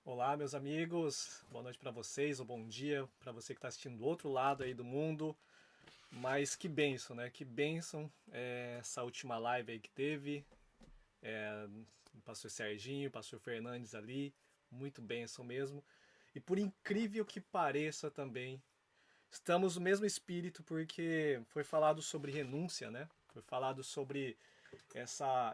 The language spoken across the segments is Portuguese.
Olá, meus amigos. Boa noite para vocês, ou bom dia para você que está assistindo do outro lado aí do mundo. Mas que bênção, né? Que bênção essa última live aí que teve. O pastor Serginho, o pastor Fernandes ali. Muito bênção mesmo. E por incrível que pareça também, estamos no mesmo espírito porque foi falado sobre renúncia, né? Foi falado sobre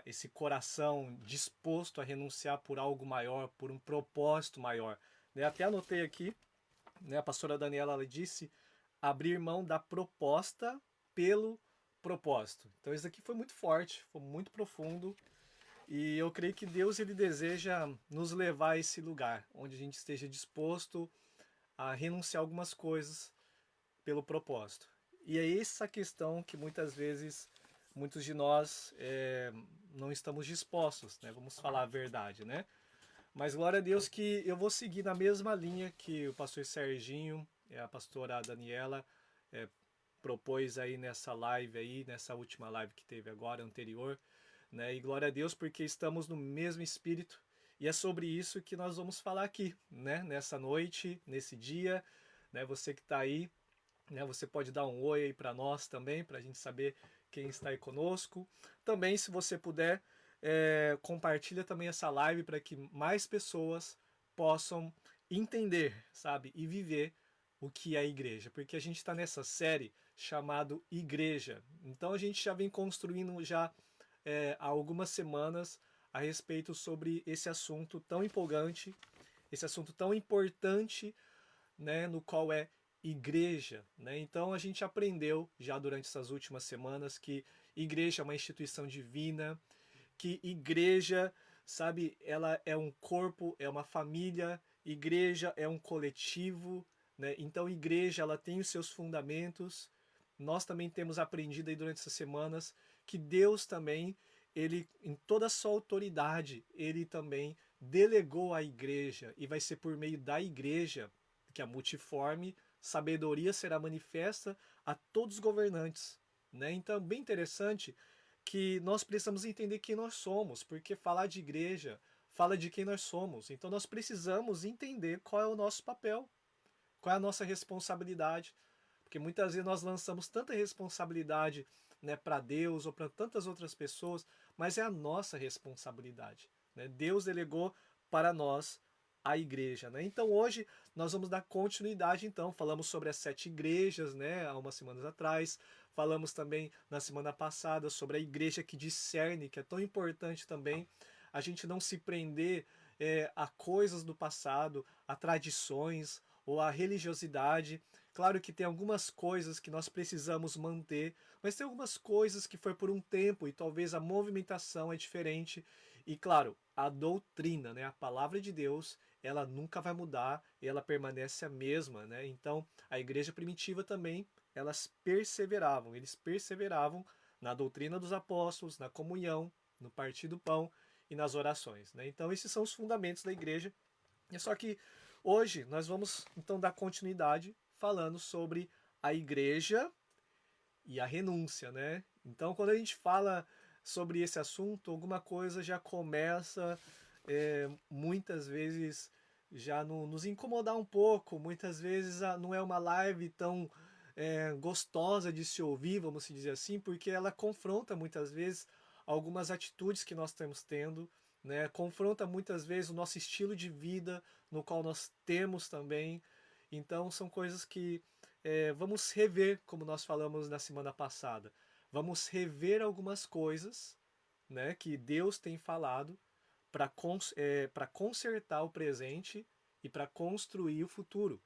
esse coração disposto a renunciar por algo maior, por um propósito maior. Né? Até anotei aqui, né, a pastora Daniela ela disse abrir mão da proposta pelo propósito. Então isso aqui foi muito forte, foi muito profundo e eu creio que Deus ele deseja nos levar a esse lugar onde a gente esteja disposto a renunciar algumas coisas pelo propósito. E é essa questão que muitas vezes muitos de nós não estamos dispostos, né? Vamos falar a verdade, né? Mas glória a Deus que eu vou seguir na mesma linha que o pastor Serginho e a pastora Daniela é, propôs aí nessa live aí, nessa última live que teve agora, anterior, né? E glória a Deus porque estamos no mesmo espírito e é sobre isso que nós vamos falar aqui, né? Nessa noite, nesse dia, né? Você que está aí, né? Você pode dar um oi aí para nós também, para a gente saber quem está aí conosco. Também, se você puder, compartilha também essa live para que mais pessoas possam entender, sabe, e viver o que é a igreja, porque a gente está nessa série chamado Igreja. Então a gente já vem construindo já há algumas semanas a respeito sobre esse assunto tão empolgante, esse assunto tão importante, né, no qual é igreja, né? Então a gente aprendeu já durante essas últimas semanas que igreja é uma instituição divina, que igreja, sabe, ela é um corpo, é uma família, igreja é um coletivo, né? Então igreja ela tem os seus fundamentos. Nós também temos aprendido aí durante essas semanas que Deus também, ele em toda a sua autoridade, ele também delegou à igreja e vai ser por meio da igreja que a multiforme sabedoria será manifesta a todos os governantes, né? Então, bem interessante que nós precisamos entender quem nós somos, porque falar de igreja fala de quem nós somos. Então, nós precisamos entender qual é o nosso papel, qual é a nossa responsabilidade, porque muitas vezes nós lançamos tanta responsabilidade, né, para Deus ou para tantas outras pessoas, mas é a nossa responsabilidade, né? Deus delegou para nós a igreja, né? Então hoje nós vamos dar continuidade. Então falamos sobre as 7 igrejas, né, há umas semanas atrás. Falamos também na semana passada sobre a igreja que discerne, que é tão importante também a gente não se prender a coisas do passado, a tradições ou a religiosidade. Claro que tem algumas coisas que nós precisamos manter, mas tem algumas coisas que foi por um tempo e talvez a movimentação é diferente. E claro, a doutrina, né, a palavra de Deus, ela nunca vai mudar e ela permanece a mesma, né? Então, a igreja primitiva também, eles perseveravam na doutrina dos apóstolos, na comunhão, no partir do pão e nas orações, né? Então, esses são os fundamentos da igreja. É só que hoje nós vamos então dar continuidade falando sobre a igreja e a renúncia, né? Então, quando a gente fala sobre esse assunto, alguma coisa já começa muitas vezes já nos incomodar um pouco. Muitas vezes não é uma live tão gostosa de se ouvir, vamos dizer assim, porque ela confronta muitas vezes algumas atitudes que nós estamos tendo, né? Confronta muitas vezes o nosso estilo de vida, no qual nós temos também. Então são coisas que vamos rever, como nós falamos na semana passada. Vamos rever algumas coisas, né, que Deus tem falado para consertar o presente e para construir o futuro.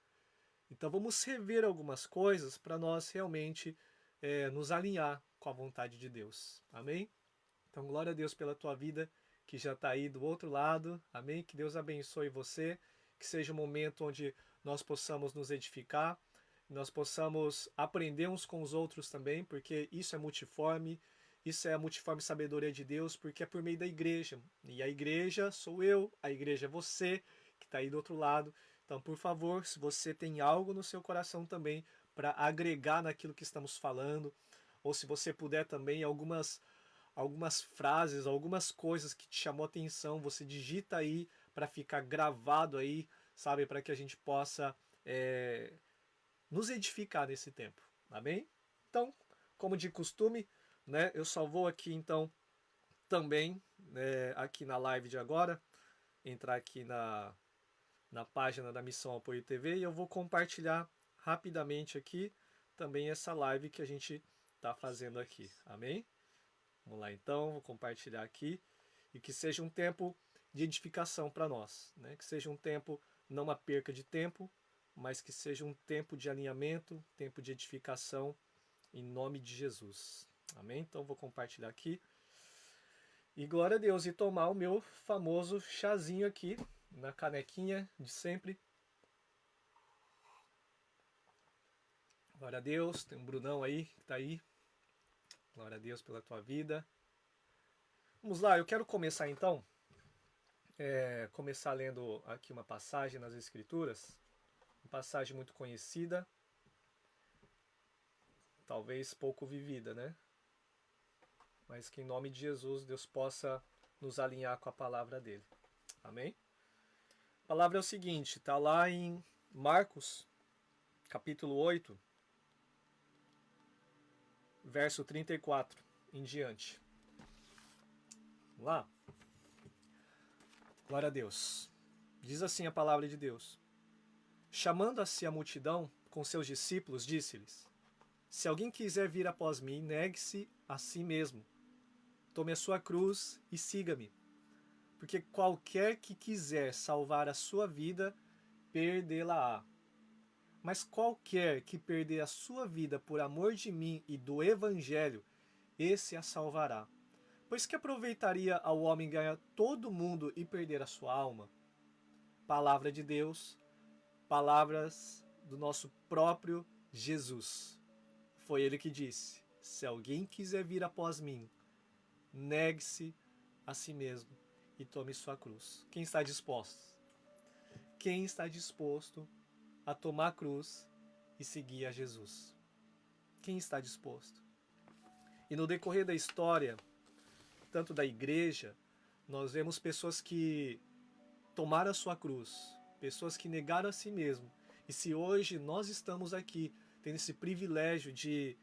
Então vamos rever algumas coisas para nós realmente nos alinhar com a vontade de Deus. Amém? Então glória a Deus pela tua vida que já está aí do outro lado. Amém? Que Deus abençoe você. Que seja um momento onde nós possamos nos edificar, nós possamos aprender uns com os outros também, porque isso é multiforme, isso é a multiforme sabedoria de Deus, porque é por meio da igreja. E a igreja sou eu, a igreja é você, que está aí do outro lado. Então, por favor, se você tem algo no seu coração também para agregar naquilo que estamos falando, ou se você puder também algumas frases, algumas coisas que te chamou a atenção, você digita aí para ficar gravado aí, sabe, para que a gente possa nos edificar nesse tempo. Amém? Então, como de costume, né, eu só vou aqui então também, aqui na live de agora, entrar aqui na página da Missão Apoio TV e eu vou compartilhar rapidamente aqui também essa live que a gente está fazendo aqui. Amém? Vamos lá então, vou compartilhar aqui e que seja um tempo de edificação para nós, né? Que seja um tempo, não uma perca de tempo, mas que seja um tempo de alinhamento, tempo de edificação, em nome de Jesus. Amém? Então vou compartilhar aqui. E glória a Deus, e tomar o meu famoso chazinho aqui, na canequinha de sempre. Glória a Deus, tem um Brunão aí, que tá aí. Glória a Deus pela tua vida. Vamos lá, eu quero começar então, começar lendo aqui uma passagem nas Escrituras, uma passagem muito conhecida, talvez pouco vivida, né? Mas que em nome de Jesus Deus possa nos alinhar com a palavra dele. Amém? A palavra é o seguinte, está lá em Marcos, capítulo 8, verso 34 em diante. Vamos lá? Glória a Deus. Diz assim a palavra de Deus. Chamando a si a multidão com seus discípulos, disse-lhes: Se alguém quiser vir após mim, negue-se a si mesmo. Tome a sua cruz e siga-me. Porque qualquer que quiser salvar a sua vida, perdê-la-á. Mas qualquer que perder a sua vida por amor de mim e do Evangelho, esse a salvará. Pois que aproveitaria ao homem ganhar todo o mundo e perder a sua alma? Palavra de Deus, palavras do nosso próprio Jesus. Foi ele que disse: se alguém quiser vir após mim, negue-se a si mesmo e tome sua cruz. Quem está disposto? Quem está disposto a tomar a cruz e seguir a Jesus? Quem está disposto? E no decorrer da história, tanto da igreja, nós vemos pessoas que tomaram a sua cruz, pessoas que negaram a si mesmo. E se hoje nós estamos aqui, tendo esse privilégio de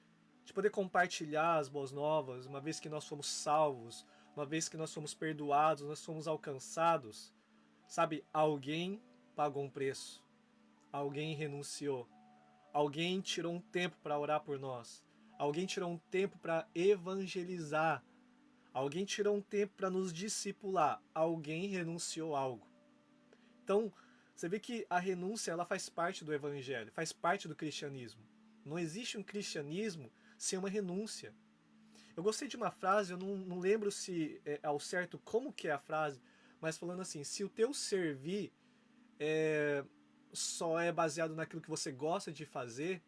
poder compartilhar as boas novas, uma vez que nós fomos salvos, uma vez que nós fomos perdoados, nós fomos alcançados, sabe, alguém pagou um preço, alguém renunciou, alguém tirou um tempo para orar por nós, alguém tirou um tempo para evangelizar, alguém tirou um tempo para nos discipular, alguém renunciou a algo. Então, você vê que a renúncia ela faz parte do evangelho, faz parte do cristianismo. Não existe um cristianismo sem uma renúncia. Eu gostei de uma frase, eu não lembro se ao certo como que é a frase, mas falando assim, se o teu servir só é baseado naquilo que você gosta de fazer,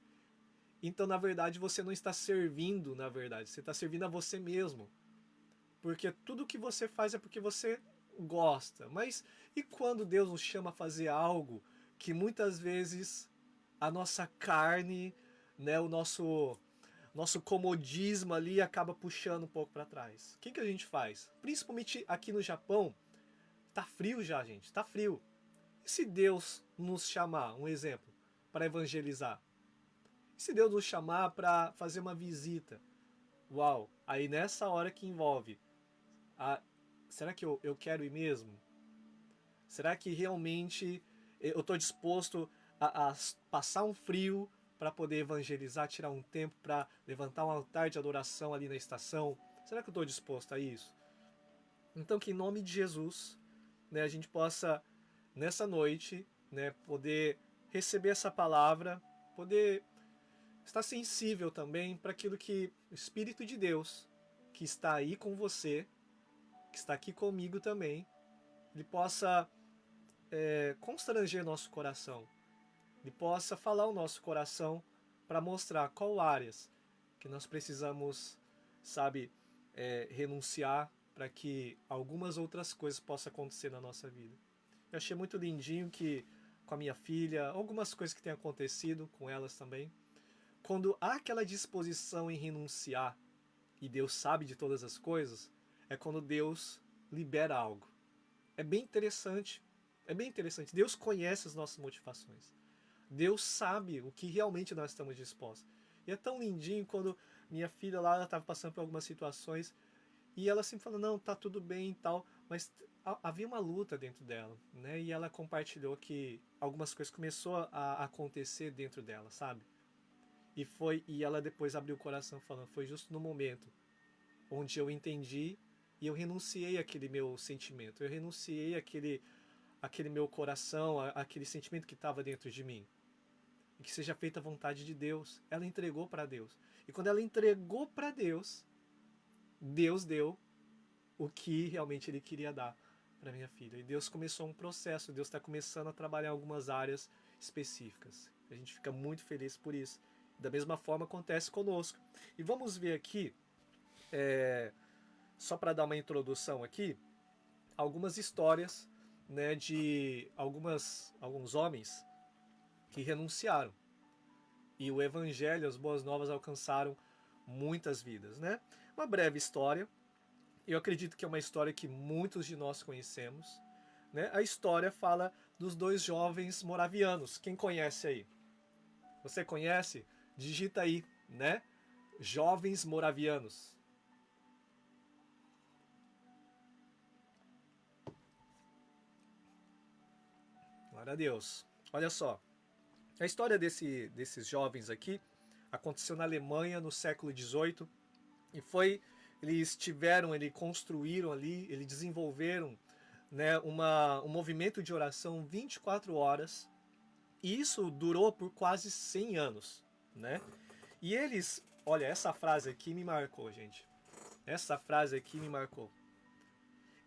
então na verdade você não está servindo, na verdade, você está servindo a você mesmo. Porque tudo que você faz é porque você gosta. Mas e quando Deus nos chama a fazer algo que muitas vezes a nossa carne, né, o nosso comodismo ali acaba puxando um pouco para trás? O que a gente faz? Principalmente aqui no Japão, tá frio já, gente, tá frio. E se Deus nos chamar, um exemplo, para evangelizar? E se Deus nos chamar para fazer uma visita? Uau, aí nessa hora que envolve será que eu quero ir mesmo? Será que realmente eu estou disposto a passar um frio para poder evangelizar, tirar um tempo para levantar um altar de adoração ali na estação? Será que eu estou disposto a isso? Então que em nome de Jesus, né, a gente possa, nessa noite, né, poder receber essa palavra, poder estar sensível também para aquilo que o Espírito de Deus, que está aí com você, que está aqui comigo também, ele possa constranger nosso coração, ele possa falar o nosso coração para mostrar qual áreas que nós precisamos, sabe, renunciar para que algumas outras coisas possam acontecer na nossa vida. Eu achei muito lindinho que com a minha filha, algumas coisas que têm acontecido com elas também, quando há aquela disposição em renunciar, e Deus sabe de todas as coisas, é quando Deus libera algo. É bem interessante, É bem interessante. Deus conhece as nossas motivações. Deus sabe o que realmente nós estamos dispostos. E é tão lindinho quando minha filha lá estava passando por algumas situações e ela sempre falou, não, tá tudo bem e tal, mas havia uma luta dentro dela, né? E ela compartilhou que algumas coisas começou a acontecer dentro dela, sabe? E ela depois abriu o coração falando, foi justo no momento onde eu entendi e eu renunciei àquele meu sentimento, eu renunciei àquele meu coração, àquele sentimento que estava dentro de mim. E que seja feita a vontade de Deus. Ela entregou para Deus. E quando ela entregou para Deus, Deus deu o que realmente Ele queria dar para minha filha. E Deus começou um processo, Deus está começando a trabalhar em algumas áreas específicas. A gente fica muito feliz por isso. Da mesma forma acontece conosco. E vamos ver aqui, só para dar uma introdução aqui, algumas histórias, né, de alguns homens que renunciaram. E o evangelho, as boas novas alcançaram muitas vidas, né? Uma breve história. Eu acredito que é uma história que muitos de nós conhecemos, né? A história fala dos dois jovens moravianos. Quem conhece aí? Você conhece? Digita aí, né? Jovens moravianos. Glória a Deus. Olha só. A história desses jovens aqui aconteceu na Alemanha no século XVIII e eles construíram ali, eles desenvolveram, né, um movimento de oração 24 horas e isso durou por quase 100 anos, né? E eles, olha, essa frase aqui me marcou, gente. Essa frase aqui me marcou.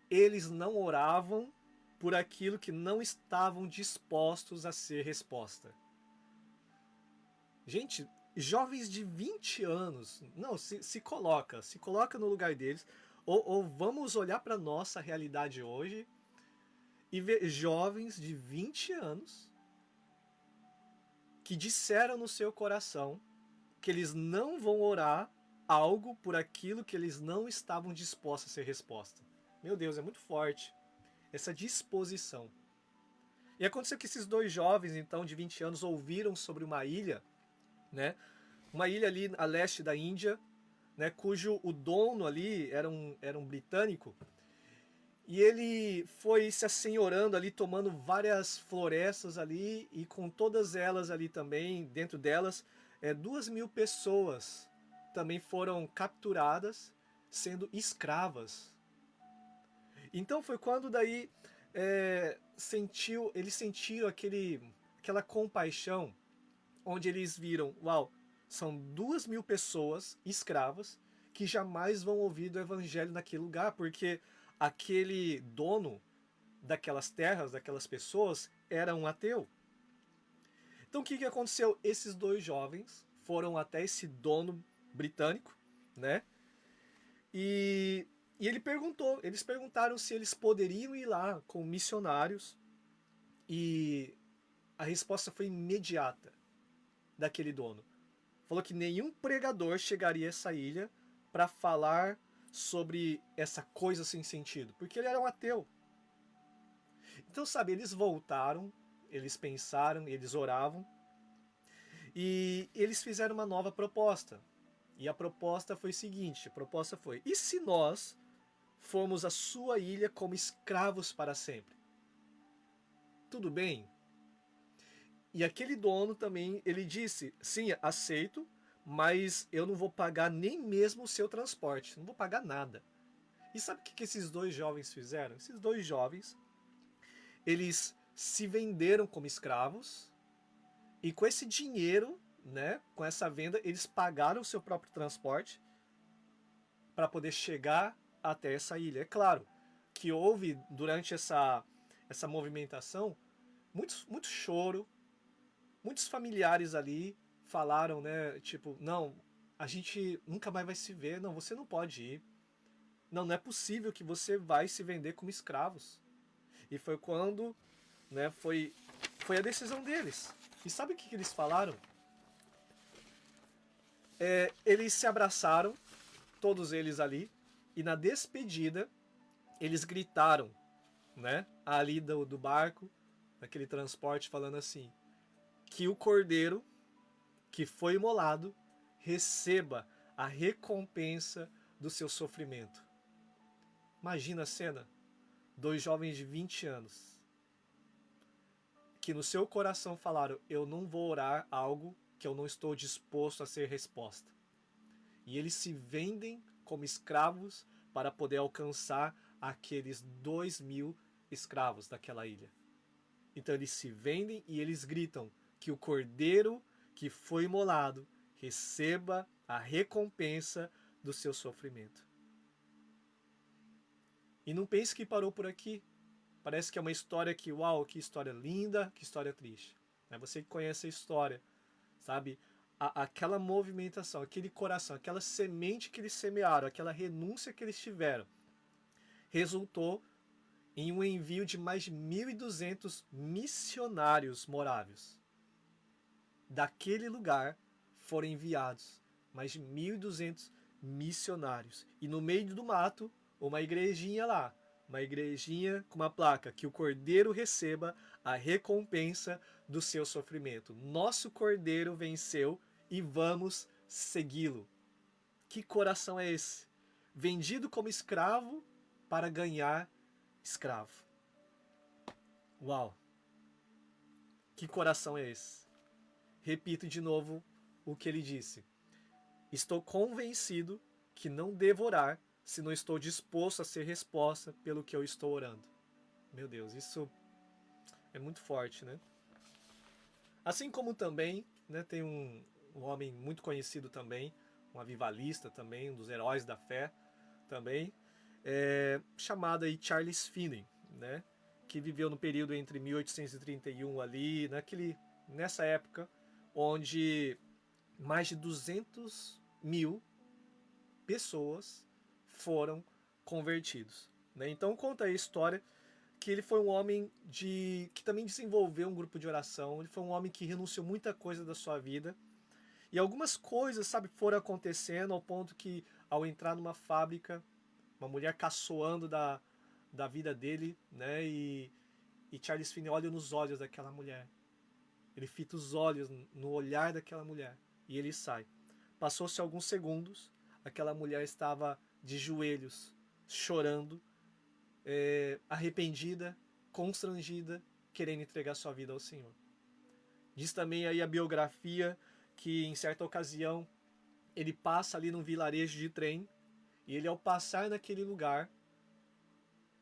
Eles não oravam por aquilo que não estavam dispostos a ser resposta. Gente, jovens de 20 anos, não, se coloca no lugar deles, ou vamos olhar para a nossa realidade hoje e ver jovens de 20 anos que disseram no seu coração que eles não vão orar algo por aquilo que eles não estavam dispostos a ser resposta. Meu Deus, é muito forte essa disposição. E aconteceu que esses dois jovens, então, de 20 anos, ouviram sobre uma ilha, né? Uma ilha ali a leste da Índia, né, cujo o dono ali era um britânico, e ele foi se assenhorando ali, tomando várias florestas ali, e com todas elas ali também, dentro delas, 2.000 pessoas também foram capturadas, sendo escravas. Então foi quando daí eles sentiram aquela compaixão, onde eles viram, uau, são 2.000 pessoas escravas que jamais vão ouvir do evangelho naquele lugar, porque aquele dono daquelas terras, daquelas pessoas, era um ateu. Então o que aconteceu? Esses dois jovens foram até esse dono britânico, né? E eles perguntaram se eles poderiam ir lá com missionários, e a resposta foi imediata daquele dono. Falou que nenhum pregador chegaria a essa ilha para falar sobre essa coisa sem sentido, porque ele era um ateu. Então, sabe, eles voltaram, eles pensaram, eles oravam, e eles fizeram uma nova proposta. E a proposta foi o seguinte, e se nós formos à sua ilha como escravos para sempre? Tudo bem? E aquele dono também, ele disse, sim, aceito, mas eu não vou pagar nem mesmo o seu transporte, não vou pagar nada. E sabe o que esses dois jovens fizeram? Esses dois jovens, eles se venderam como escravos, e com esse dinheiro, né, com essa venda, eles pagaram o seu próprio transporte para poder chegar até essa ilha. É claro que houve, durante essa movimentação, muito choro, muitos familiares ali falaram, né, tipo, não, a gente nunca mais vai se ver, não, você não pode ir. Não é possível que você vai se vender como escravos. E foi quando, né, foi a decisão deles. E sabe o que eles falaram? Eles se abraçaram, todos eles ali, e na despedida, eles gritaram, né, ali do barco, daquele transporte, falando assim, que o cordeiro que foi imolado receba a recompensa do seu sofrimento. Imagina a cena, 2 jovens de 20 anos, que no seu coração falaram, eu não vou orar algo que eu não estou disposto a ser resposta. E eles se vendem como escravos para poder alcançar aqueles 2.000 escravos daquela ilha. Então eles se vendem e eles gritam que o cordeiro que foi imolado receba a recompensa do seu sofrimento. E não pense que parou por aqui. Parece que é uma história que, uau, que história linda, que história triste. Você que conhece a história, sabe? Aquela movimentação, aquele coração, aquela semente que eles semearam, aquela renúncia que eles tiveram, resultou em um envio de mais de 1.200 missionários morávios. Daquele lugar foram enviados mais de 1.200 missionários. E no meio do mato, uma igrejinha lá, uma igrejinha com uma placa, que o cordeiro receba a recompensa do seu sofrimento. Nosso cordeiro venceu e vamos segui-lo. Que coração é esse? Vendido como escravo para ganhar escravo. Uau! Que coração é esse? Repito de novo o que ele disse. Estou convencido que não devo orar se não estou disposto a ser resposta pelo que eu estou orando. Meu Deus, isso é muito forte, né? Assim como também, né, tem um homem muito conhecido também, um avivalista também, um dos heróis da fé também, chamado aí Charles Finney, né, que viveu no período entre 1831 ali, nessa época, onde mais de 200.000 pessoas foram convertidos, né? Então conta a história que ele foi um homem que também desenvolveu um grupo de oração. Ele foi um homem que renunciou muita coisa da sua vida. E algumas coisas, sabe, foram acontecendo ao ponto que, ao entrar numa fábrica, uma mulher caçoando da vida dele, né? E Charles Finney olha nos olhos daquela mulher. Ele fita os olhos no olhar daquela mulher. E ele sai. Passou-se alguns segundos, aquela mulher estava de joelhos, chorando, arrependida, constrangida, querendo entregar sua vida ao Senhor. Diz também aí a biografia que, em certa ocasião, ele passa ali num vilarejo de trem, e ele, ao passar naquele lugar,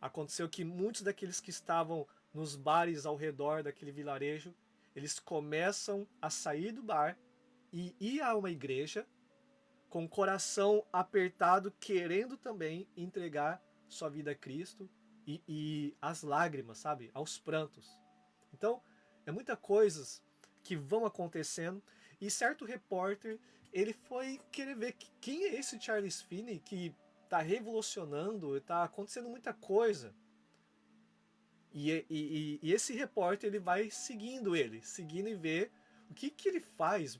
aconteceu que muitos daqueles que estavam nos bares ao redor daquele vilarejo, eles começam a sair do bar e ir a uma igreja com o coração apertado, querendo também entregar sua vida a Cristo, e as lágrimas, sabe? Aos prantos. Então, é muita coisas que vão acontecendo, e certo repórter, ele foi querer ver quem é esse Charles Finney que está revolucionando, está acontecendo muita coisa. E esse repórter, ele vai seguindo e ver o que ele faz,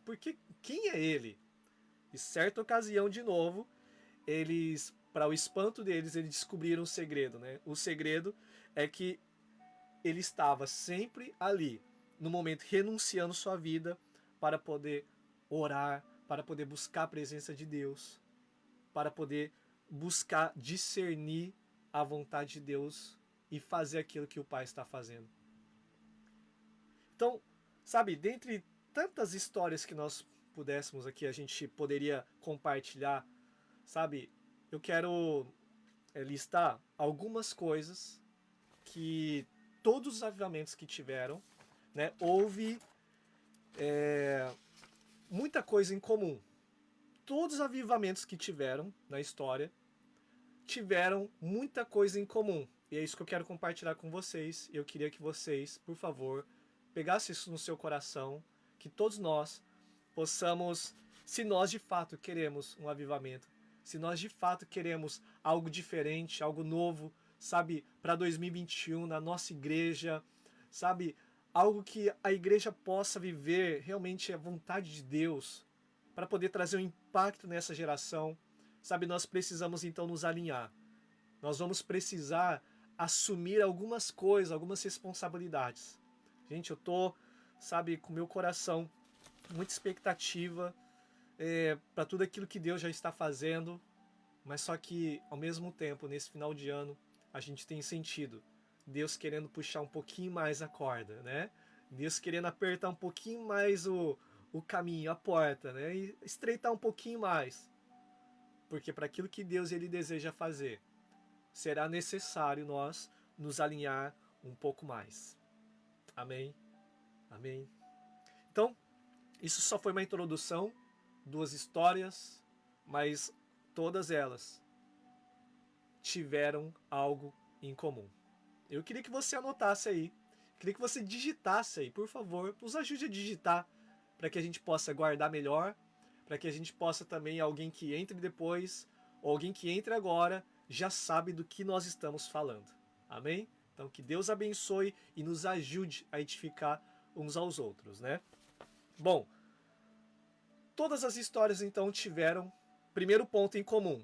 quem é ele. E certa ocasião, de novo, eles, para o espanto deles, eles descobriram um segredo, né? O segredo é que ele estava sempre ali, no momento, renunciando sua vida para poder orar, para poder buscar a presença de Deus, para poder buscar discernir a vontade de Deus e fazer aquilo que o Pai está fazendo. Então, sabe, dentre tantas histórias que nós pudéssemos aqui, a gente poderia compartilhar, sabe, eu quero listar algumas coisas que todos os avivamentos que tiveram, né, houve muita coisa em comum. Todos os avivamentos que tiveram na história tiveram muita coisa em comum. E é isso que eu quero compartilhar com vocês. Eu queria que vocês, por favor, pegassem isso no seu coração, que todos nós possamos, se nós de fato queremos um avivamento, se nós de fato queremos algo diferente, algo novo, sabe, para 2021 na nossa igreja, sabe, algo que a igreja possa viver realmente a vontade de Deus, para poder trazer um impacto nessa geração, sabe, nós precisamos então nos alinhar. Nós vamos precisar assumir algumas coisas, algumas responsabilidades. Gente, eu tô, sabe, com meu coração, muita expectativa para tudo aquilo que Deus já está fazendo, mas só que, ao mesmo tempo, nesse final de ano, a gente tem sentido Deus querendo puxar um pouquinho mais a corda, né? Deus querendo apertar um pouquinho mais o caminho, a porta, né? E estreitar um pouquinho mais. Porque para aquilo que Deus ele deseja fazer, será necessário nós nos alinhar um pouco mais. Amém? Amém? Então, isso só foi uma introdução, duas histórias, mas todas elas tiveram algo em comum. Eu queria que você anotasse aí, queria que você digitasse aí, por favor, nos ajude a digitar para que a gente possa guardar melhor, para que a gente possa também, alguém que entre depois, ou alguém que entre agora, já sabe do que nós estamos falando. Amém? Então que Deus abençoe e nos ajude a edificar uns aos outros, né? Bom, todas as histórias então tiveram primeiro ponto em comum: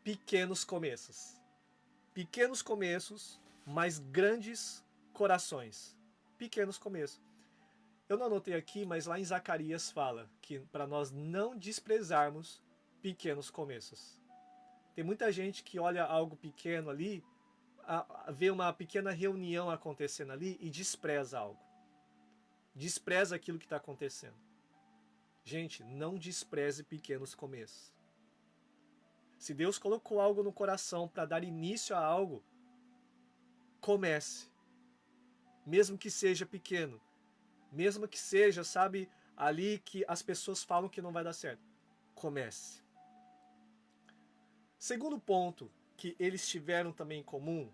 pequenos começos. Pequenos começos, mas grandes corações. Pequenos começos. Eu não anotei aqui, mas lá em Zacarias fala que para nós não desprezarmos pequenos começos. Tem muita gente que olha algo pequeno ali, vê uma pequena reunião acontecendo ali e despreza algo. Despreza aquilo que está acontecendo. Gente, não despreze pequenos começos. Se Deus colocou algo no coração para dar início a algo, comece. Mesmo que seja pequeno. Mesmo que seja, sabe, ali que as pessoas falam que não vai dar certo. Comece. Segundo ponto que eles tiveram também em comum,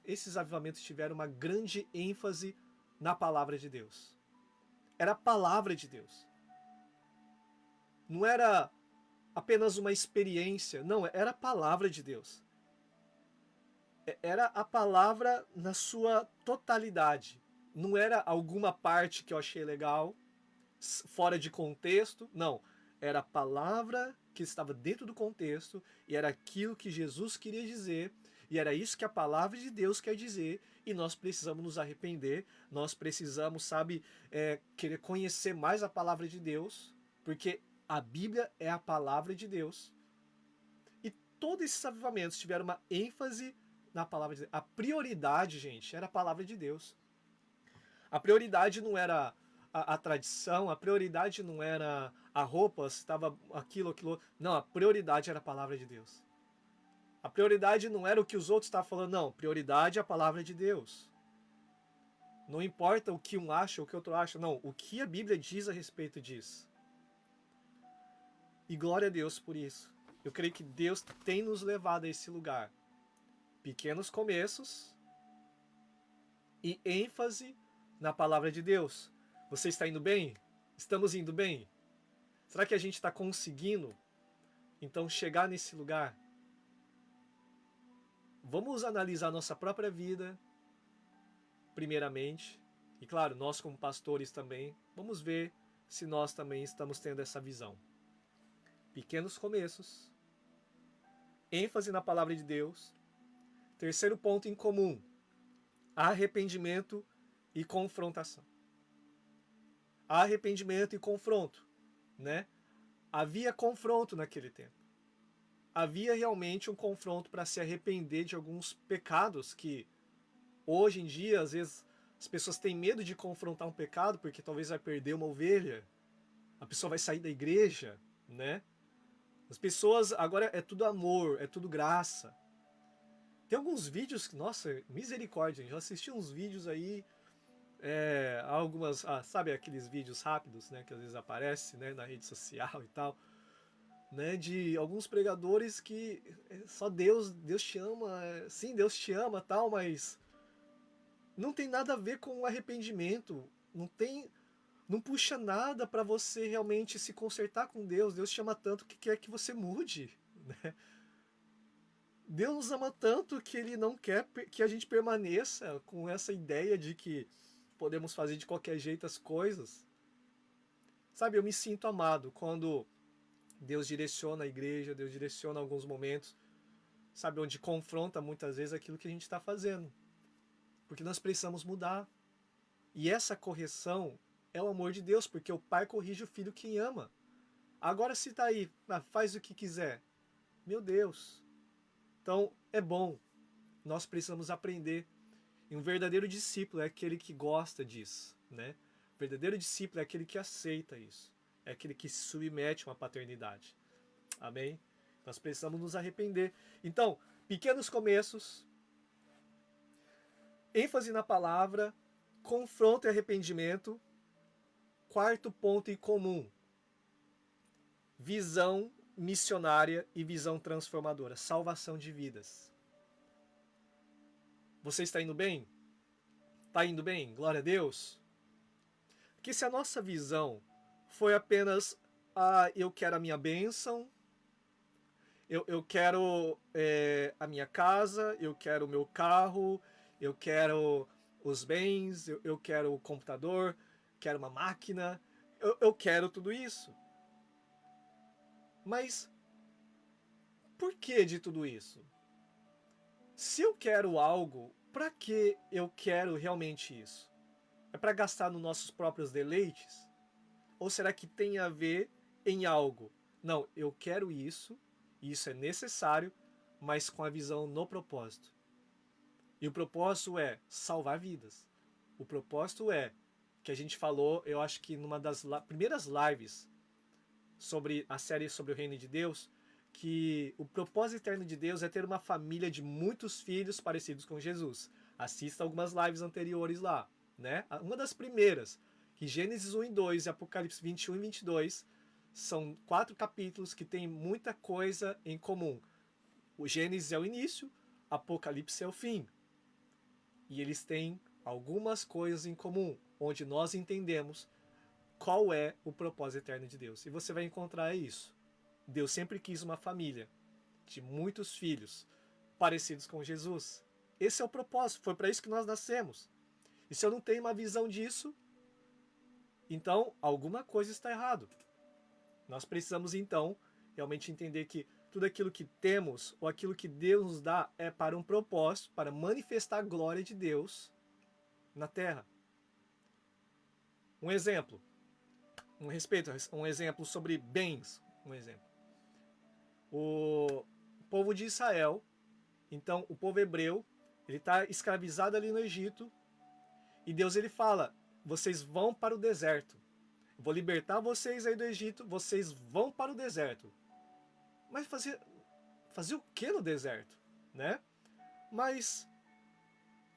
esses avivamentos tiveram uma grande ênfase na palavra de Deus. Era a palavra de Deus. Não era apenas uma experiência, não, era a palavra de Deus. Era a palavra na sua totalidade. Não era alguma parte que eu achei legal, fora de contexto, não. Era a palavra que estava dentro do contexto e era aquilo que Jesus queria dizer e era isso que a palavra de Deus quer dizer e nós precisamos nos arrepender, nós precisamos, sabe, querer conhecer mais a palavra de Deus, porque a Bíblia é a palavra de Deus. E todos esses avivamentos tiveram uma ênfase na palavra de Deus. A prioridade, gente, era a palavra de Deus. A prioridade não era a tradição, a prioridade não era a roupa, se estava aquilo. Não, a prioridade era a palavra de Deus. A prioridade não era o que os outros estavam falando, não. Prioridade é a palavra de Deus. Não importa o que um acha, o que o outro acha, não. O que a Bíblia diz a respeito disso. E glória a Deus por isso. Eu creio que Deus tem nos levado a esse lugar. Pequenos começos e ênfase na palavra de Deus. Você está indo bem? Estamos indo bem? Será que a gente está conseguindo, então, chegar nesse lugar? Vamos analisar nossa própria vida, primeiramente. E claro, nós como pastores também, vamos ver se nós também estamos tendo essa visão. Pequenos começos, ênfase na palavra de Deus. Terceiro ponto em comum, arrependimento e confrontação. Arrependimento e confronto, né? Havia confronto naquele tempo. Havia realmente um confronto para se arrepender de alguns pecados que hoje em dia, às vezes, as pessoas têm medo de confrontar um pecado porque talvez vai perder uma ovelha, a pessoa vai sair da igreja, né? As pessoas, agora é tudo amor, é tudo graça. Tem alguns vídeos que, nossa, misericórdia, eu já assisti uns vídeos aí, algumas, sabe aqueles vídeos rápidos, né, que às vezes aparecem, né, na rede social e tal, né, de alguns pregadores que só Deus te ama, sim, Deus te ama, tal, mas não tem nada a ver com o arrependimento, não puxa nada para você realmente se consertar com Deus. Deus te ama tanto que quer que você mude, né? Deus nos ama tanto que Ele não quer que a gente permaneça com essa ideia de que podemos fazer de qualquer jeito as coisas. Sabe, eu me sinto amado quando Deus direciona a igreja, Deus direciona alguns momentos. sabe, onde confronta muitas vezes aquilo que a gente está fazendo. Porque nós precisamos mudar. E essa correção é o amor de Deus, porque o pai corrige o filho que ama. Agora se tá aí, faz o que quiser. Meu Deus. Então é bom. Nós precisamos aprender. E um verdadeiro discípulo é aquele que gosta disso, né? O verdadeiro discípulo é aquele que aceita isso. É aquele que se submete a uma paternidade. Amém? Nós precisamos nos arrepender. Então, pequenos começos, ênfase na palavra, confronto e arrependimento. Quarto ponto em comum: visão missionária e visão transformadora, salvação de vidas. Você está indo bem? Está indo bem? Glória a Deus. Porque se a nossa visão foi apenas eu quero a minha bênção, eu quero a minha casa, eu quero o meu carro, eu quero os bens, eu quero o computador, quero uma máquina, eu quero tudo isso. Mas por que de tudo isso? Se eu quero algo, para que eu quero realmente isso? É para gastar nos nossos próprios deleites? Ou será que tem a ver em algo? Não, eu quero isso, isso é necessário, mas com a visão no propósito. E o propósito é salvar vidas. O propósito é, que a gente falou, eu acho que numa das primeiras lives sobre a série sobre o Reino de Deus, que o propósito eterno de Deus é ter uma família de muitos filhos parecidos com Jesus. Assista algumas lives anteriores lá, né? Uma das primeiras, que Gênesis 1 e 2 e Apocalipse 21 e 22 são 4 capítulos que têm muita coisa em comum. O Gênesis é o início, Apocalipse é o fim. E eles têm algumas coisas em comum, onde nós entendemos qual é o propósito eterno de Deus. E você vai encontrar isso. Deus sempre quis uma família de muitos filhos parecidos com Jesus. Esse é o propósito, foi para isso que nós nascemos. E se eu não tenho uma visão disso, então alguma coisa está errado. Nós precisamos então realmente entender que tudo aquilo que temos ou aquilo que Deus nos dá é para um propósito, para manifestar a glória de Deus na terra. Um exemplo, um exemplo sobre bens, um exemplo. O povo de Israel, então o povo hebreu, ele está escravizado ali no Egito, e Deus ele fala, vocês vão para o deserto. Vou libertar vocês aí do Egito, vocês vão para o deserto. Mas fazer o que no deserto? Né? Mas,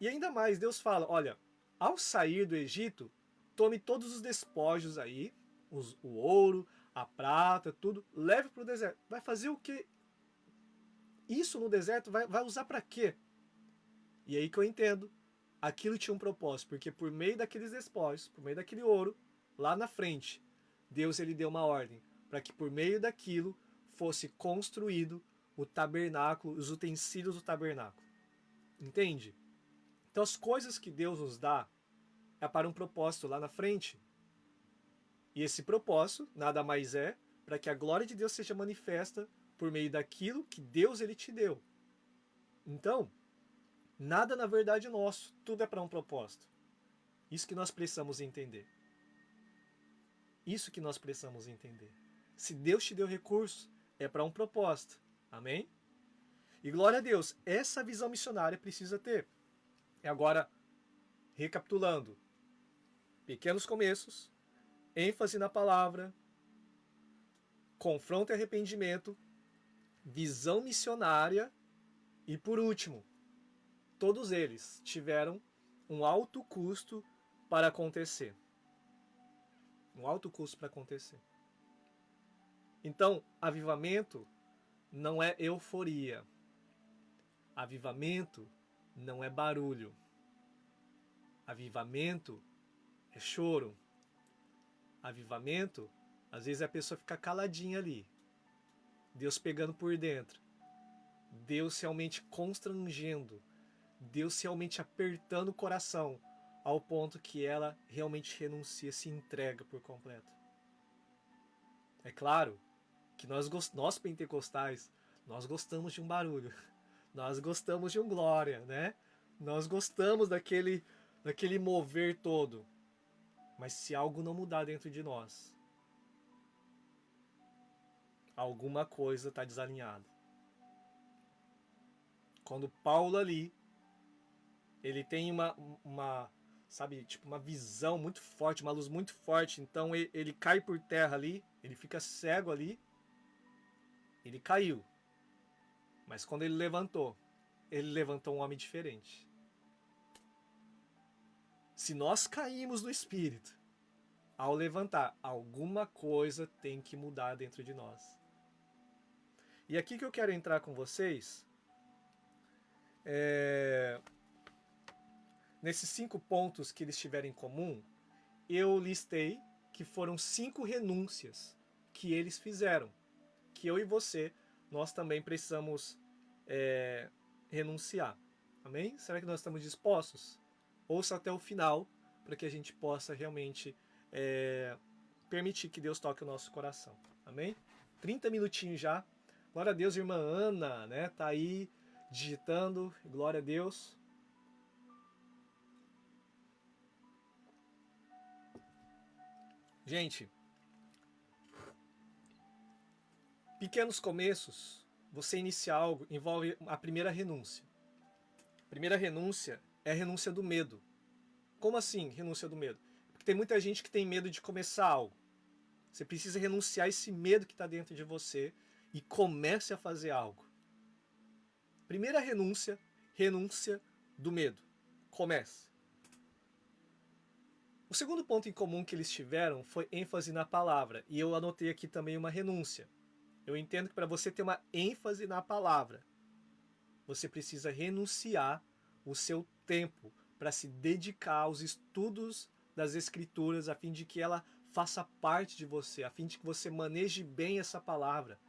e ainda mais, Deus fala, olha, ao sair do Egito, tome todos os despojos aí, o ouro, a prata, tudo, leve para o deserto. Vai fazer o que? Isso no deserto vai usar para quê? E aí que eu entendo, aquilo tinha um propósito, porque por meio daqueles despojos, por meio daquele ouro, lá na frente, Deus ele deu uma ordem para que por meio daquilo fosse construído o tabernáculo, os utensílios do tabernáculo. Entende? Então as coisas que Deus nos dá é para um propósito lá na frente. E esse propósito nada mais é para que a glória de Deus seja manifesta por meio daquilo que Deus ele te deu. Então, nada na verdade é nosso, tudo é para um propósito. Isso que nós precisamos entender. Isso que nós precisamos entender. Se Deus te deu recursos, é para um propósito. Amém? E glória a Deus, essa visão missionária precisa ter. E agora, recapitulando. Pequenos começos, ênfase na palavra, confronto e arrependimento, visão missionária e, por último, todos eles tiveram um alto custo para acontecer. Um alto custo para acontecer. Então, avivamento não é euforia. Avivamento não é barulho. Avivamento é choro. Avivamento, às vezes a pessoa fica caladinha ali. Deus pegando por dentro. Deus realmente constrangendo. Deus realmente apertando o coração ao ponto que ela realmente renuncia, se entrega por completo. É claro que nós pentecostais, nós gostamos de um barulho. Nós gostamos de um glória, né? Nós gostamos daquele mover todo. Mas se algo não mudar dentro de nós, alguma coisa está desalinhada. Quando Paulo ali, ele tem sabe, tipo uma visão muito forte, uma luz muito forte, então ele cai por terra ali, ele fica cego ali, ele caiu. Mas quando ele levantou um homem diferente. Se nós caímos no espírito, ao levantar, alguma coisa tem que mudar dentro de nós. E aqui que eu quero entrar com vocês, nesses 5 pontos que eles tiveram em comum, eu listei que foram 5 renúncias que eles fizeram, que eu e você, nós também precisamos renunciar. Amém? Será que nós estamos dispostos? Ouça até o final, para que a gente possa realmente permitir que Deus toque o nosso coração. Amém? 30 minutinhos já. Glória a Deus, irmã Ana, né? Tá aí digitando. Glória a Deus. Gente, pequenos começos, você iniciar algo, envolve a primeira renúncia. A primeira renúncia é a renúncia do medo. Como assim, renúncia do medo? Porque tem muita gente que tem medo de começar algo. Você precisa renunciar esse medo que está dentro de você e comece a fazer algo. Primeira renúncia do medo. Comece. O segundo ponto em comum que eles tiveram foi ênfase na palavra. E eu anotei aqui também uma renúncia. Eu entendo que para você ter uma ênfase na palavra, você precisa renunciar o seu tempo para se dedicar aos estudos das Escrituras, a fim de que ela faça parte de você, a fim de que você maneje bem essa palavra.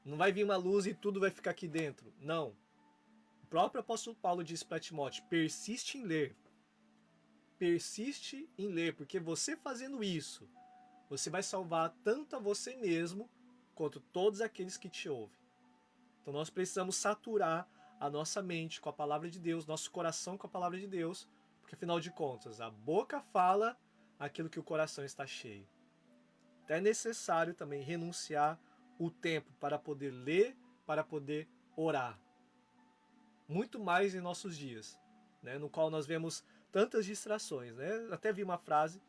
Não vai vir uma luz e tudo vai ficar aqui dentro. Não. O próprio apóstolo Paulo disse para Timóteo, persiste em ler. Persiste em ler, porque você fazendo isso, você vai salvar tanto a você mesmo, quanto todos aqueles que te ouvem. Então nós precisamos saturar a nossa mente com a palavra de Deus, nosso coração com a palavra de Deus, porque afinal de contas, a boca fala aquilo que o coração está cheio. Então é necessário também renunciar o tempo para poder ler, para poder orar. Muito mais em nossos dias, né, no qual nós vemos tantas distrações. Né? Até vi uma frase,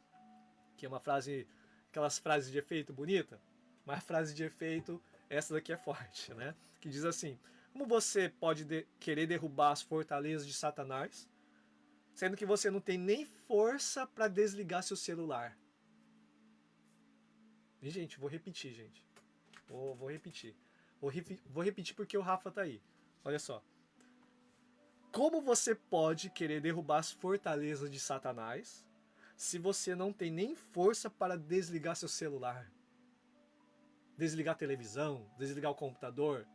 que é uma frase, aquelas frases de efeito bonita, mas a frase de efeito, essa daqui é forte, né? Que diz assim, como você pode querer derrubar as fortalezas de Satanás, sendo que você não tem nem força para desligar seu celular? E, gente, vou repetir, gente. Vou repetir. Vou repetir porque o Rafa tá aí. Olha só. Como você pode querer derrubar as fortalezas de Satanás se você não tem nem força para desligar seu celular? Desligar a televisão, desligar o computador?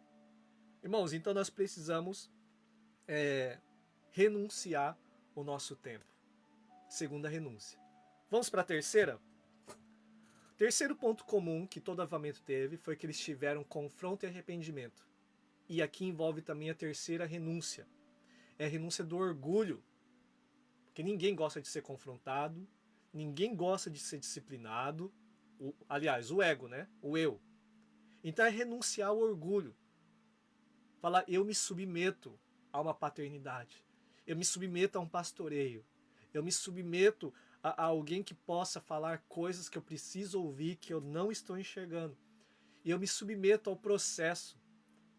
Irmãos, então nós precisamos renunciar o nosso tempo. Segunda renúncia. Vamos para a terceira? Terceiro ponto comum que todo avivamento teve foi que eles tiveram confronto e arrependimento. E aqui envolve também a terceira renúncia. É a renúncia do orgulho. Porque ninguém gosta de ser confrontado, ninguém gosta de ser disciplinado. Aliás, o ego, né? O eu. Então é renunciar ao orgulho. Falar, eu me submeto a uma paternidade. Eu me submeto a um pastoreio. Eu me submeto a alguém que possa falar coisas que eu preciso ouvir, que eu não estou enxergando. E eu me submeto ao processo.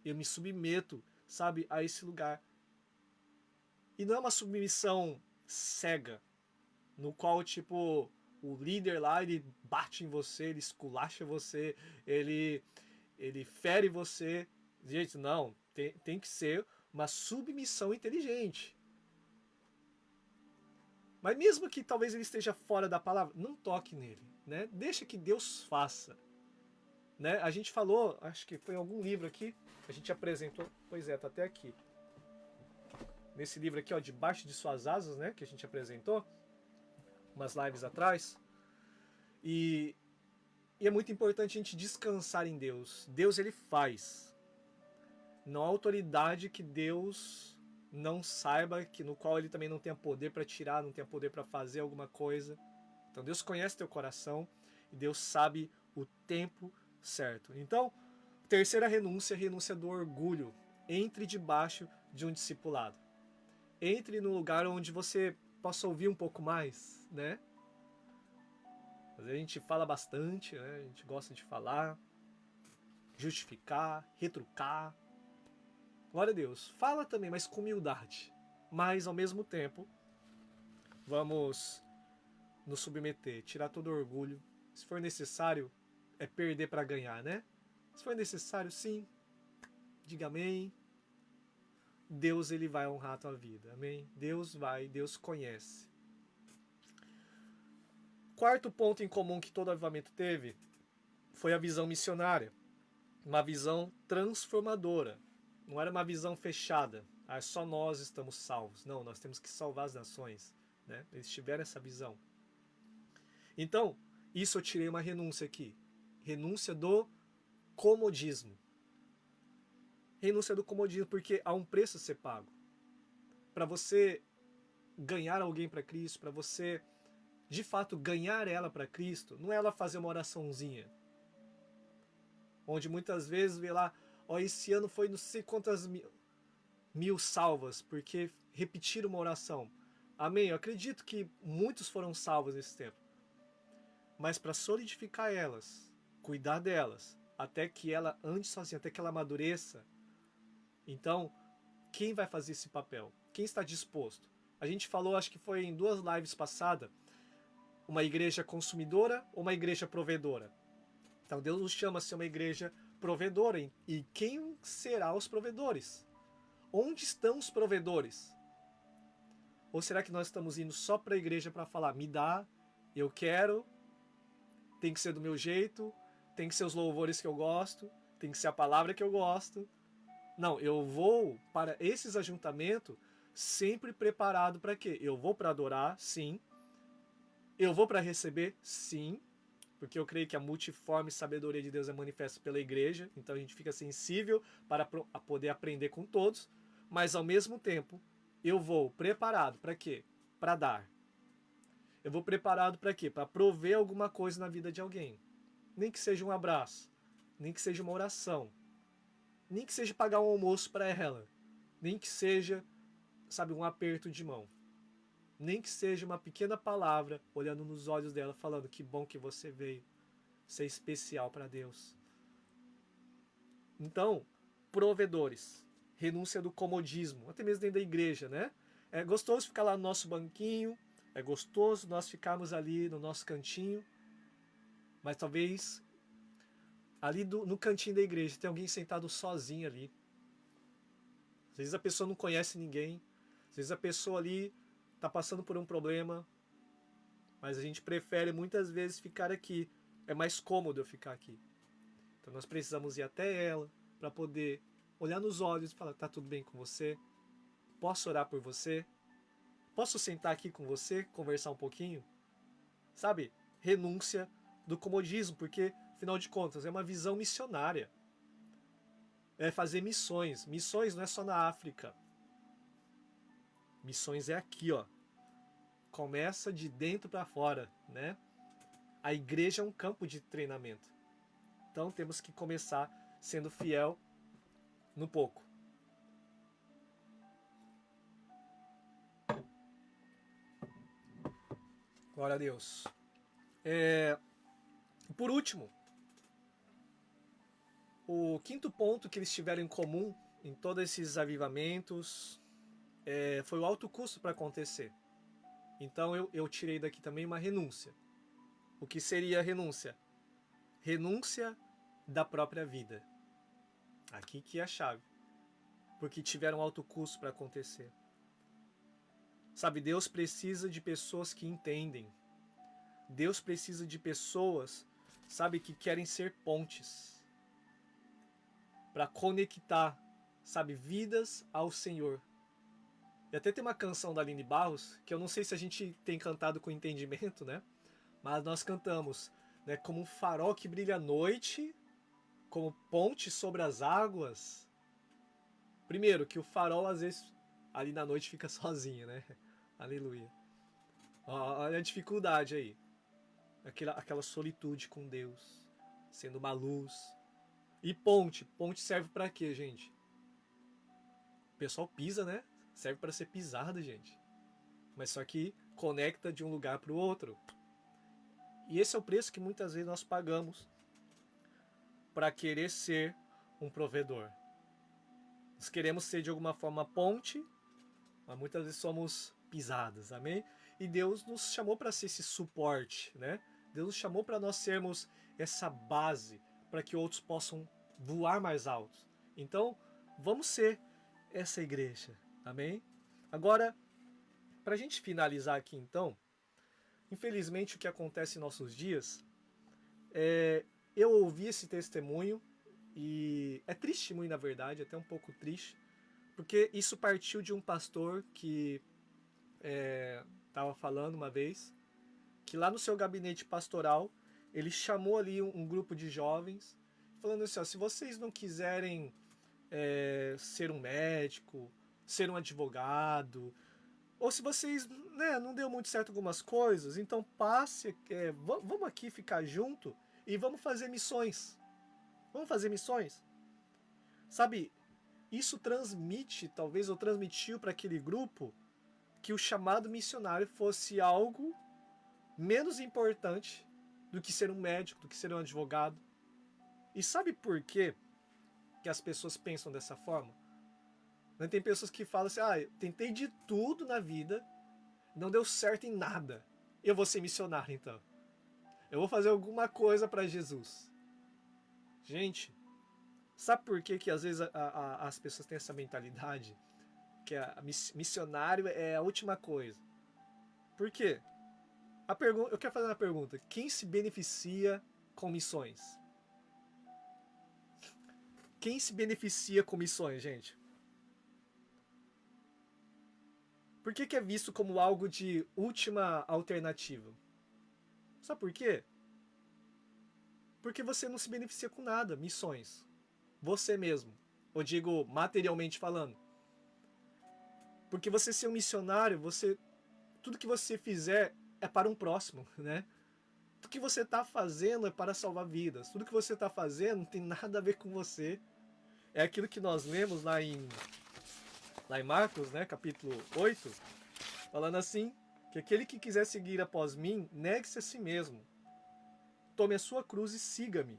Eu me submeto, sabe, a esse lugar. E não é uma submissão cega, no qual, tipo, o líder lá, ele bate em você, ele esculacha você, ele fere você. Gente, não. Tem que ser uma submissão inteligente. Mas mesmo que talvez ele esteja fora da palavra, não toque nele, né? Deixa que Deus faça. Né? A gente falou, acho que foi em algum livro aqui, a gente apresentou, pois é, tá até aqui. Nesse livro aqui, ó, Debaixo de Suas Asas, né, que a gente apresentou umas lives atrás. E é muito importante a gente descansar em Deus. Deus, ele faz. Não há autoridade que Deus não saiba, que no qual ele também não tenha poder para tirar, não tenha poder para fazer alguma coisa. Então Deus conhece teu coração e Deus sabe o tempo certo. Então, terceira renúncia, a renúncia do orgulho. Entre debaixo de um discipulado. Entre no lugar onde você possa ouvir um pouco mais, né? Às vezes a gente fala bastante, né? A gente gosta de falar, justificar, retrucar. Glória a Deus. Fala também, mas com humildade. Mas, ao mesmo tempo, vamos nos submeter, tirar todo o orgulho. Se for necessário, é perder para ganhar, né? Se for necessário, sim. Diga amém. Deus, ele vai honrar a tua vida. Amém? Deus vai, Deus conhece. Quarto ponto em comum que todo avivamento teve foi a visão missionária. Uma visão transformadora. Não era uma visão fechada. Ah, só nós estamos salvos. Não, nós temos que salvar as nações. Né? Eles tiveram essa visão. Então, isso eu tirei uma renúncia aqui. Renúncia do comodismo. Renúncia do comodismo, porque há um preço a ser pago. Para você ganhar alguém para Cristo, para você, de fato, ganhar ela para Cristo, não é ela fazer uma oraçãozinha. Onde muitas vezes vê lá, ó, esse ano foi não sei quantas mil salvas, porque repetiram uma oração. Amém? Eu acredito que muitos foram salvos nesse tempo. Mas para solidificar elas, cuidar delas, até que ela ande sozinha, até que ela amadureça. Então, quem vai fazer esse papel? Quem está disposto? A gente falou, acho que foi em 2 lives passadas, uma igreja consumidora ou uma igreja provedora. Então Deus nos chama a ser uma igreja provedora. E quem será os provedores? Onde estão os provedores? Ou será que nós estamos indo só para a igreja para falar, me dá, eu quero, tem que ser do meu jeito, tem que ser os louvores que eu gosto, tem que ser a palavra que eu gosto. Não, eu vou para esses ajuntamentos sempre preparado para quê? Eu vou para adorar, sim. Eu vou para receber, sim. Porque eu creio que a multiforme sabedoria de Deus é manifesta pela igreja. Então a gente fica sensível para poder aprender com todos. Mas ao mesmo tempo, eu vou preparado para quê? Para dar. Eu vou preparado para quê? Para prover alguma coisa na vida de alguém. Nem que seja um abraço. Nem que seja uma oração. Nem que seja pagar um almoço para ela. Nem que seja, sabe, um aperto de mão. Nem que seja uma pequena palavra, olhando nos olhos dela, falando que bom que você veio. Você é especial para Deus. Então, provedores. Renúncia do comodismo. Até mesmo dentro da igreja, né? É gostoso ficar lá no nosso banquinho. É gostoso nós ficarmos ali no nosso cantinho. Mas talvez ali no cantinho da igreja tem alguém sentado sozinho ali. Às vezes a pessoa não conhece ninguém. Às vezes a pessoa ali está passando por um problema. Mas a gente prefere muitas vezes ficar aqui. É mais cômodo eu ficar aqui. Então nós precisamos ir até ela para poder olhar nos olhos e falar, tá tudo bem com você? Posso orar por você? Posso sentar aqui com você, conversar um pouquinho? Sabe? Renúncia do comodismo, porque, afinal de contas, é uma visão missionária. É fazer missões. Missões não é só na África. Missões é aqui, ó. Começa de dentro para fora, né? A igreja é um campo de treinamento. Então temos que começar sendo fiel no pouco. Glória a Deus. Por último, o quinto ponto que eles tiveram em comum em todos esses avivamentos foi o alto custo para acontecer. Então eu tirei daqui também uma renúncia. O que seria a renúncia? Renúncia da própria vida. Aqui que é a chave. Porque tiveram alto custo para acontecer. Sabe, Deus precisa de pessoas que entendem. Deus precisa de pessoas, sabe, que querem ser pontes. Para conectar, sabe, vidas ao Senhor. E até tem uma canção da Aline Barros, que eu não sei se a gente tem cantado com entendimento, né? Mas nós cantamos, né? Como um farol que brilha à noite, como ponte sobre as águas. Primeiro, que o farol às vezes ali na noite fica sozinho, né? Aleluia. Olha a dificuldade aí. Aquela solitude com Deus, sendo uma luz. E ponte. Ponte serve para quê, gente? O pessoal pisa, né? Serve para ser pisado, gente. Mas só que conecta de um lugar para o outro. E esse é o preço que muitas vezes nós pagamos para querer ser um provedor. Nós queremos ser de alguma forma ponte, mas muitas vezes somos pisados, amém? E Deus nos chamou para ser esse suporte, né? Deus nos chamou para nós sermos essa base para que outros possam voar mais alto. Então, vamos ser essa igreja, amém? Agora, para a gente finalizar aqui então, infelizmente o que acontece em nossos dias eu ouvi esse testemunho e é triste muito, na verdade, até um pouco triste, porque isso partiu de um pastor que estava falando uma vez que lá no seu gabinete pastoral ele chamou ali um grupo de jovens falando assim, ó, se vocês não quiserem ser um médico, ser um advogado, ou se vocês, né, não deu muito certo algumas coisas, então passe, vamos aqui ficar junto e vamos fazer missões. Vamos fazer missões? Sabe, isso transmite, talvez, ou transmitiu para aquele grupo que o chamado missionário fosse algo menos importante do que ser um médico, do que ser um advogado. E sabe por quê que as pessoas pensam dessa forma? Tem pessoas que falam assim, eu tentei de tudo na vida, não deu certo em nada. Eu vou ser missionário então. Eu vou fazer alguma coisa para Jesus. Gente, sabe por que às vezes as pessoas têm essa mentalidade? Que missionário é a última coisa. Por quê? Eu quero fazer uma pergunta. Quem se beneficia com missões? Quem se beneficia com missões, gente? Por que é visto como algo de última alternativa? Sabe por quê? Porque você não se beneficia com nada, missões. Você mesmo. Eu digo materialmente falando. Porque você ser um missionário, tudo que você fizer é para um próximo, né? Tudo que você está fazendo é para salvar vidas. Tudo que você está fazendo não tem nada a ver com você. É aquilo que nós lemos lá em Marcos, né, capítulo 8, falando assim, que aquele que quiser seguir após mim, negue-se a si mesmo. Tome a sua cruz e siga-me.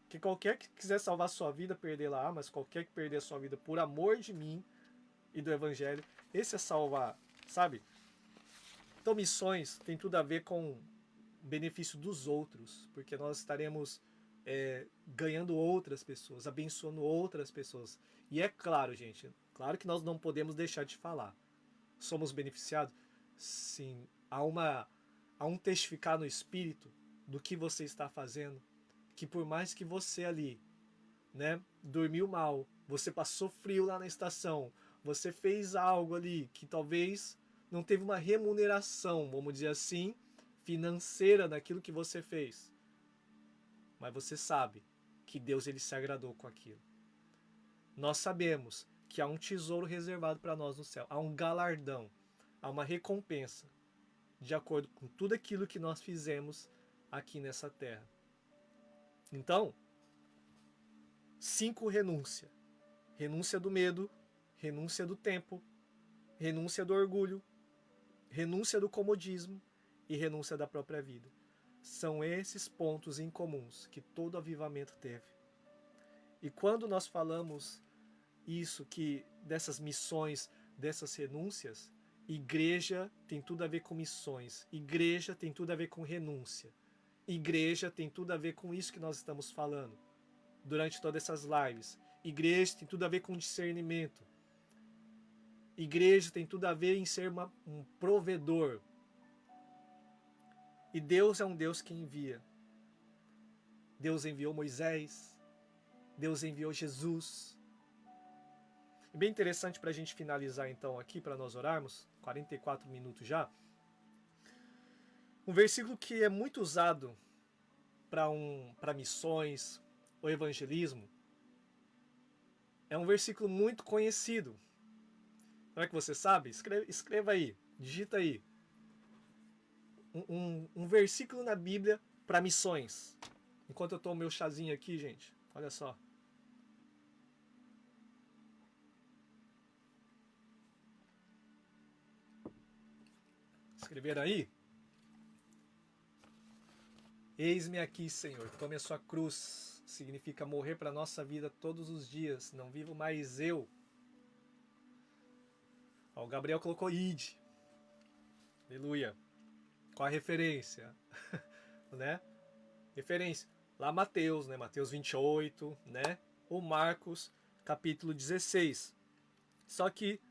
Que qualquer que quiser salvar a sua vida, perdê-la, mas qualquer que perder a sua vida por amor de mim e do evangelho, esse é salvar, sabe? Então missões tem tudo a ver com o benefício dos outros, porque nós estaremos ganhando outras pessoas, abençoando outras pessoas. E é claro, gente, claro que nós não podemos deixar de falar. Somos beneficiados? Sim. Há um testificar no espírito do que você está fazendo, que por mais que você ali, né, dormiu mal, você passou frio lá na estação, você fez algo ali que talvez não teve uma remuneração, vamos dizer assim, financeira daquilo que você fez. Mas você sabe que Deus ele se agradou com aquilo. Nós sabemos que há um tesouro reservado para nós no céu, há um galardão, há uma recompensa, de acordo com tudo aquilo que nós fizemos aqui nessa terra. Então, 5 renúncia. Renúncia do medo, renúncia do tempo, renúncia do orgulho, renúncia do comodismo e renúncia da própria vida. São esses pontos incomuns que todo avivamento teve. E quando nós falamos isso, que dessas missões, dessas renúncias, igreja tem tudo a ver com missões, igreja tem tudo a ver com renúncia, igreja tem tudo a ver com isso que nós estamos falando durante todas essas lives. Igreja tem tudo a ver com discernimento. Igreja tem tudo a ver em ser um provedor. E Deus é um Deus que envia. Deus enviou Moisés. Deus enviou Jesus. E bem interessante para a gente finalizar então aqui, para nós orarmos, 44 minutos já. Um versículo que é muito usado para missões, o evangelismo, É um versículo muito conhecido. Será que você sabe? Escreva aí, digita aí. Um versículo na Bíblia para missões. Enquanto eu tomo meu chazinho aqui, gente, olha só. Escreveram aí? Eis-me aqui, Senhor, tome a sua cruz. Significa morrer para a nossa vida todos os dias. Não vivo mais eu. Ó, o Gabriel colocou id. Aleluia. Qual a referência? Né? Referência. Lá Mateus, né? Mateus 28, né? Ou Marcos, capítulo 16. Só que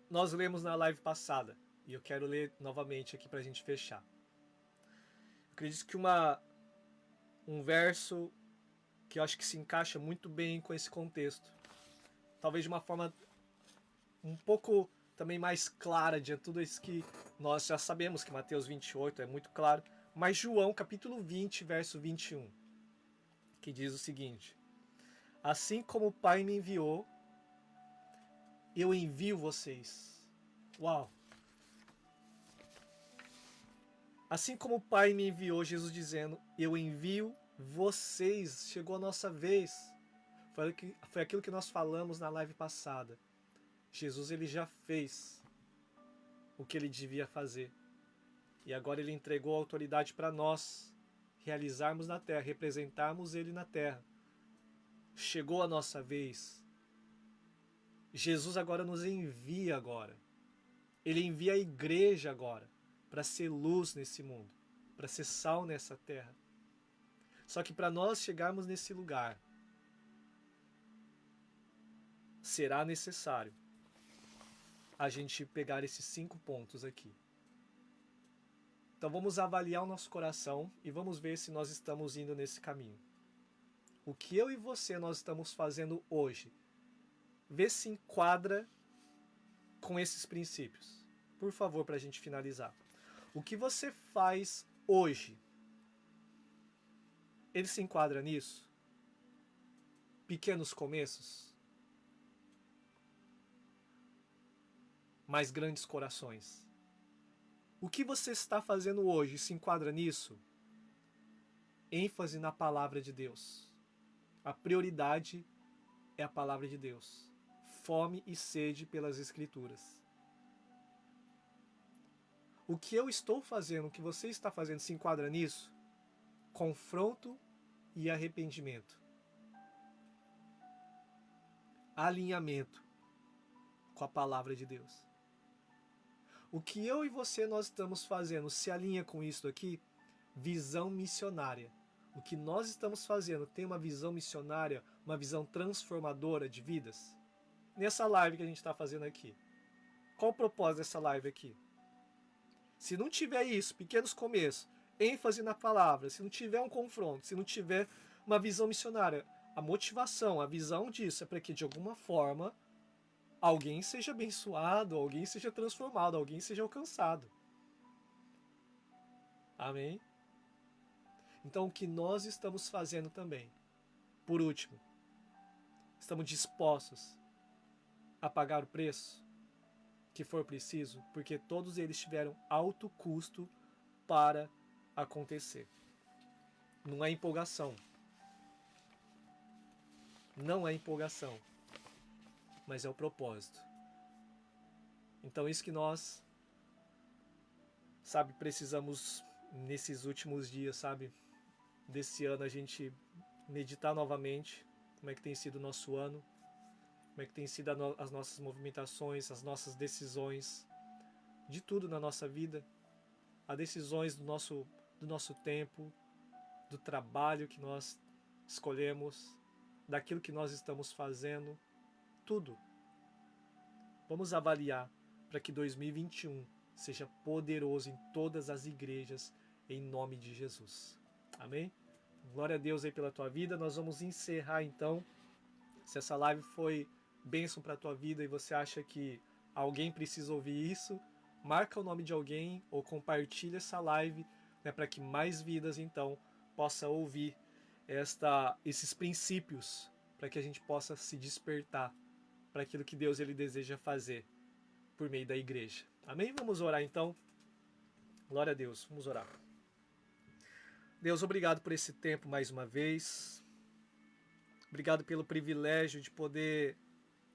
nós lemos na live passada. E eu quero ler novamente aqui para a gente fechar. Eu acredito que um verso que eu acho que se encaixa muito bem com esse contexto. Talvez de uma forma um pouco também mais clara de tudo isso que nós já sabemos, que Mateus 28 é muito claro, mas João capítulo 20, verso 21, que diz o seguinte: assim como o Pai me enviou, eu envio vocês. Uau! Assim como o Pai me enviou, Jesus dizendo, eu envio vocês. Chegou a nossa vez. Foi aquilo que nós falamos na live passada. Jesus ele já fez o que ele devia fazer. E agora ele entregou a autoridade para nós realizarmos na terra, representarmos ele na terra. Chegou a nossa vez. Jesus agora nos envia agora. Ele envia a igreja agora para ser luz nesse mundo, para ser sal nessa terra. Só que para nós chegarmos nesse lugar, será necessário a gente pegar esses 5 pontos aqui. Então vamos avaliar o nosso coração e vamos ver se nós estamos indo nesse caminho. O que eu e você nós estamos fazendo hoje, vê se enquadra com esses princípios. Por favor, para a gente finalizar. O que você faz hoje, ele se enquadra nisso? Pequenos começos, mas grandes corações. O que você está fazendo hoje se enquadra nisso? ênfase na palavra de Deus. A prioridade é a palavra de Deus. Fome e sede pelas Escrituras. O que eu estou fazendo, o que você está fazendo, se enquadra nisso? Confronto e arrependimento. Alinhamento com a palavra de Deus. O que eu e você nós estamos fazendo se alinha com isso aqui? Visão missionária. O que nós estamos fazendo tem uma visão missionária, uma visão transformadora de vidas? Nessa live que a gente está fazendo aqui. Qual o propósito dessa live aqui? Se não tiver isso, pequenos começos, ênfase na palavra, se não tiver um confronto, se não tiver uma visão missionária, a motivação, a visão disso é para que de alguma forma alguém seja abençoado, alguém seja transformado, alguém seja alcançado. Amém? Então o que nós estamos fazendo também, por último, estamos dispostos a pagar o preço que for preciso, porque todos eles tiveram alto custo para acontecer. Não é empolgação. Não é empolgação, mas é o propósito. Então isso que nós, precisamos nesses últimos dias, desse ano a gente meditar novamente como é que tem sido o nosso ano, como é que tem sido as nossas movimentações, as nossas decisões, de tudo na nossa vida, as decisões do nosso tempo, do trabalho que nós escolhemos, daquilo que nós estamos fazendo, tudo. Vamos avaliar para que 2021 seja poderoso em todas as igrejas, em nome de Jesus. Amém? Glória a Deus aí pela tua vida. Nós vamos encerrar então. Se essa live foi bênção para a tua vida e você acha que alguém precisa ouvir isso, marca o nome de alguém ou compartilha essa live, né, para que mais vidas então possa ouvir esses princípios, para que a gente possa se despertar para aquilo que Deus ele deseja fazer por meio da igreja. Amém? Vamos orar então. Glória a Deus, vamos orar. Deus, obrigado por esse tempo mais uma vez. Obrigado pelo privilégio de poder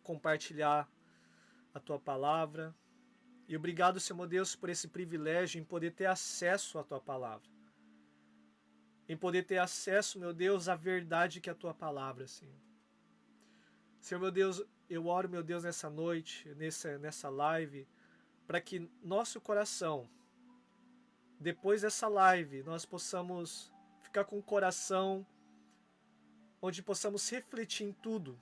compartilhar a Tua palavra. E obrigado, Senhor Deus, por esse privilégio em poder ter acesso à Tua palavra. Em poder ter acesso, meu Deus, à verdade que é a Tua palavra, Senhor. Senhor, meu Deus, eu oro, meu Deus, nessa noite, nessa live, para que nosso coração, depois dessa live, nós possamos ficar com o coração onde possamos refletir em tudo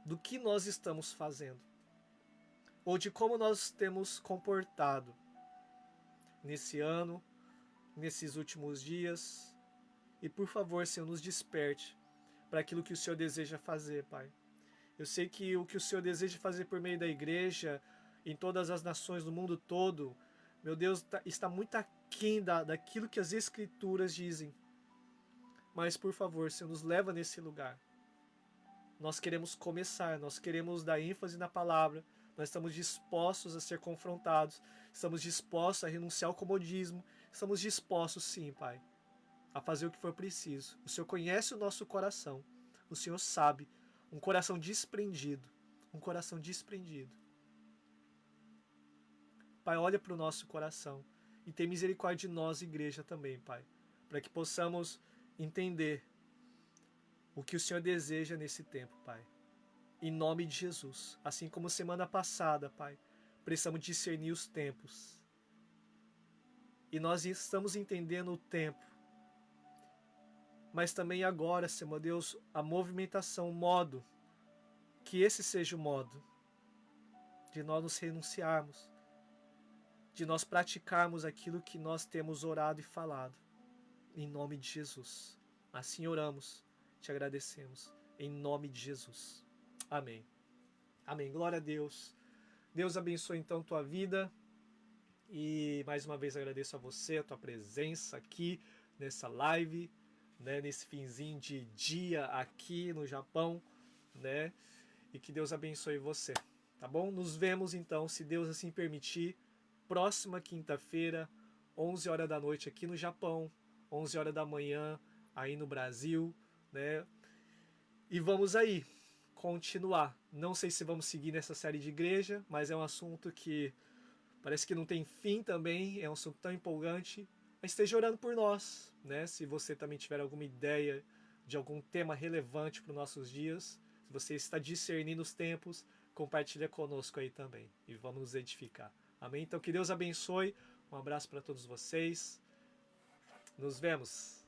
do que nós estamos fazendo, ou de como nós temos comportado nesse ano, nesses últimos dias. E por favor, Senhor, nos desperte para aquilo que o Senhor deseja fazer, Pai. Eu sei que o que o Senhor deseja fazer por meio da igreja, em todas as nações do mundo todo, meu Deus, está muito aquém daquilo que as Escrituras dizem. Mas, por favor, Senhor, nos leva nesse lugar. Nós queremos começar, nós queremos dar ênfase na palavra, nós estamos dispostos a ser confrontados, estamos dispostos a renunciar ao comodismo, estamos dispostos, sim, Pai, a fazer o que for preciso. O Senhor conhece o nosso coração, o Senhor sabe, um coração desprendido, um coração desprendido. Pai, olha para o nosso coração e tem misericórdia de nós, igreja, também, Pai, para que possamos entender o que o Senhor deseja nesse tempo, Pai. Em nome de Jesus. Assim como semana passada, Pai, precisamos discernir os tempos. E nós estamos entendendo o tempo. Mas também agora, Senhor Deus, a movimentação, o modo, que esse seja o modo de nós nos renunciarmos, de nós praticarmos aquilo que nós temos orado e falado. Em nome de Jesus. Assim oramos, te agradecemos. Em nome de Jesus. Amém. Amém. Glória a Deus. Deus abençoe então tua vida. E mais uma vez agradeço a você, a tua presença aqui nessa live, né, nesse finzinho de dia aqui no Japão, né? E que Deus abençoe você, tá bom? Nos vemos então, se Deus assim permitir, próxima quinta-feira, 11 horas da noite aqui no Japão, 11 horas da manhã aí no Brasil, né? E vamos aí continuar. Não sei se vamos seguir nessa série de igreja, mas é um assunto que parece que não tem fim também, é um assunto tão empolgante. Mas esteja orando por nós, né? Se você também tiver alguma ideia de algum tema relevante para os nossos dias, se você está discernindo os tempos, compartilha conosco aí também e vamos nos edificar. Amém? Então que Deus abençoe. Um abraço para todos vocês. Nos vemos.